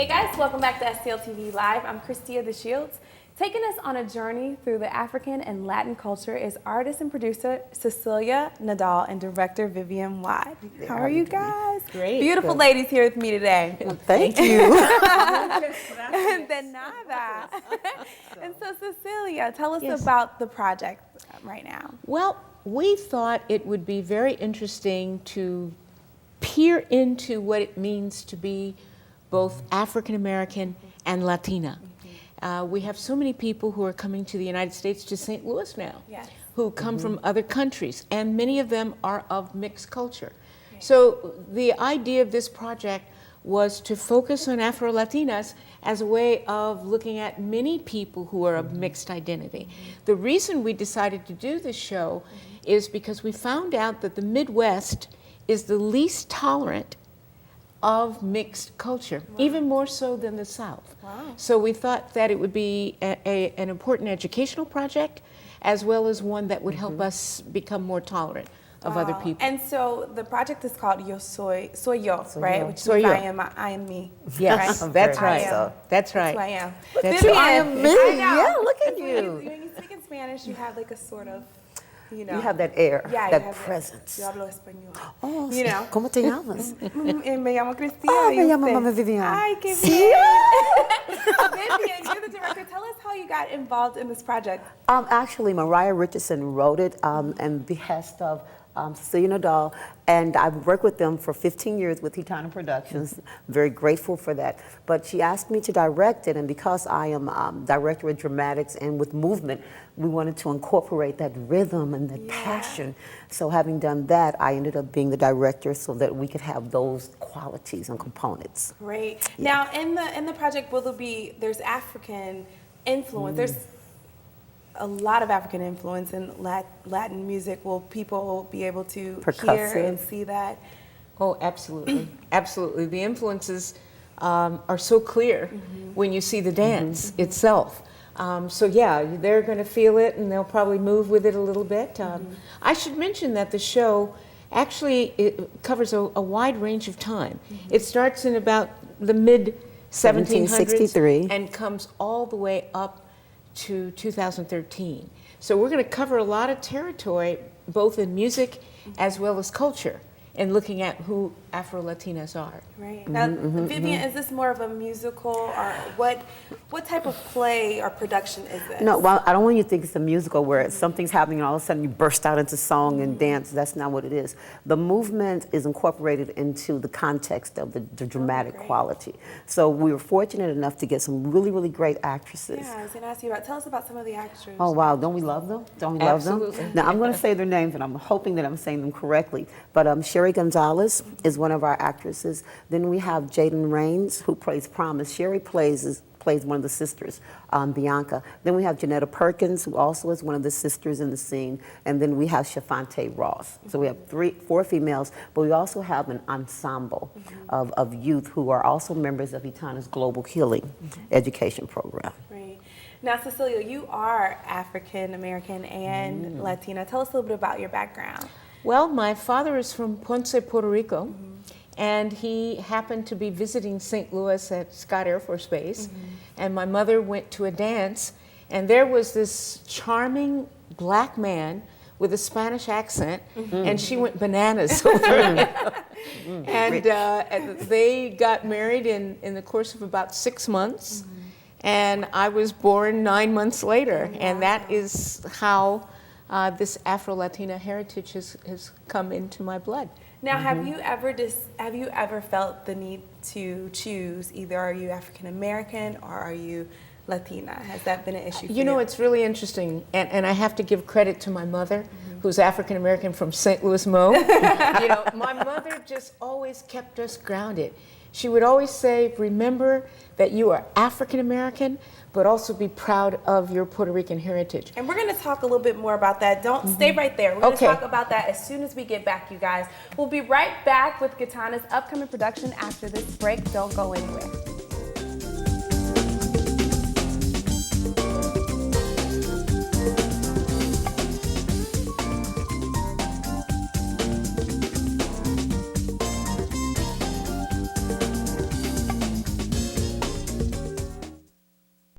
Hey guys, welcome back to STL TV Live. I'm Christia, DeShields. Taking us on a journey through the African and Latin culture is artist and producer Cecilia, Nadal, and director Vivian. How are you guys? Great. Beautiful ladies here with me today. Well, thank you. And then nada. And so Cecilia, tell us about the project right now. Well, we thought it would be very interesting to peer into what it means to be both African American and Latina. We have so many people who are coming to the United States, to St. Louis now, who come from other countries, and many of them are of mixed culture. So the idea of this project was to focus on Afro-Latinas as a way of looking at many people who are of mixed identity. The reason we decided to do this show is because we found out that the Midwest is the least tolerant of mixed culture, even more so than the South. So we thought that it would be an important educational project, as well as one that would help us become more tolerant of other people. And so the project is called Yo Soy Yo, right? Which Soy is yo. I am me. Yes, right? that's I right. am. That's right. That's who I am. That's Vivian, I am me. I know. Yeah, look at When you. When you speak in Spanish, you have like a sort of, you know. You have that air, Yeah, that you have presence. Yo hablo español. Oh, You know. ¿Cómo te llamas? Me llamo Christia. Oh, ¿y me llamo usted? Mama Vivian. Ay, qué Sí. bien. Vivian, you're the director. Tell us how you got involved in this project. Actually, Mariah Richardson wrote it and behest of Cecilia Nadal, and I've worked with them for 15 years with Gitana Productions. Very grateful for that. But she asked me to direct it, and because I am director of dramatics and with movement, we wanted to incorporate that rhythm and that passion. So having done that, I ended up being the director so that we could have those qualities and components. Great. Now, in the project, will there be, there's African influence. There's a lot of African influence in Latin music. Will people be able to hear and see that? Oh, absolutely. Absolutely. The influences are so clear when you see the dance itself. So yeah, they're going to feel it, and they'll probably move with it a little bit. I should mention that the show actually it covers a wide range of time. It starts in about the mid 1763 and comes all the way up to 2013. So we're going to cover a lot of territory, both in music as well as culture, and looking at who Afro-Latinas are. Right. Now, Vivian, is this more of a musical, or what type of play or production is this? No, well, I don't want you to think it's a musical where something's happening and all of a sudden you burst out into song and dance. That's not what it is. The movement is incorporated into the context of the dramatic quality. So we were fortunate enough to get some really, really great actresses. Yeah, I was going to ask you about, tell us about some of the actors. Oh, wow, don't we love them? Don't we love them? Now, I'm going to say their names, and I'm hoping that I'm saying them correctly. But Sherry Gonzalez is one of our actresses. Then we have Jaden Rains, who plays Promise. Sherry plays one of the sisters, Bianca. Then we have Janetta Perkins, who also is one of the sisters in the scene. And then we have Shafante Ross. So we have four females, but we also have an ensemble of youth who are also members of Gitana's Global Healing Education Program. Right. Now, Cecilia, you are African American and Latina. Tell us a little bit about your background. Well, my father is from Ponce, Puerto Rico, and he happened to be visiting St. Louis at Scott Air Force Base, and my mother went to a dance, and there was this charming black man with a Spanish accent, and she went bananas over him. And they got married in the course of about 6 months, and I was born 9 months later, and that is how this Afro-Latina heritage has come into my blood. Now, have you ever felt the need to choose either are you African American or are you Latina? Has that been an issue for you? You know, it's really interesting, and I have to give credit to my mother, who's African American from St. Louis, Mo. You know, my mother just always kept us grounded. She would always say, remember that you are African American, but also be proud of your Puerto Rican heritage. And we're going to talk a little bit more about that. Don't stay right there. We're going to talk about that as soon as we get back, you guys. We'll be right back with Gitana's upcoming production after this break. Don't go anywhere.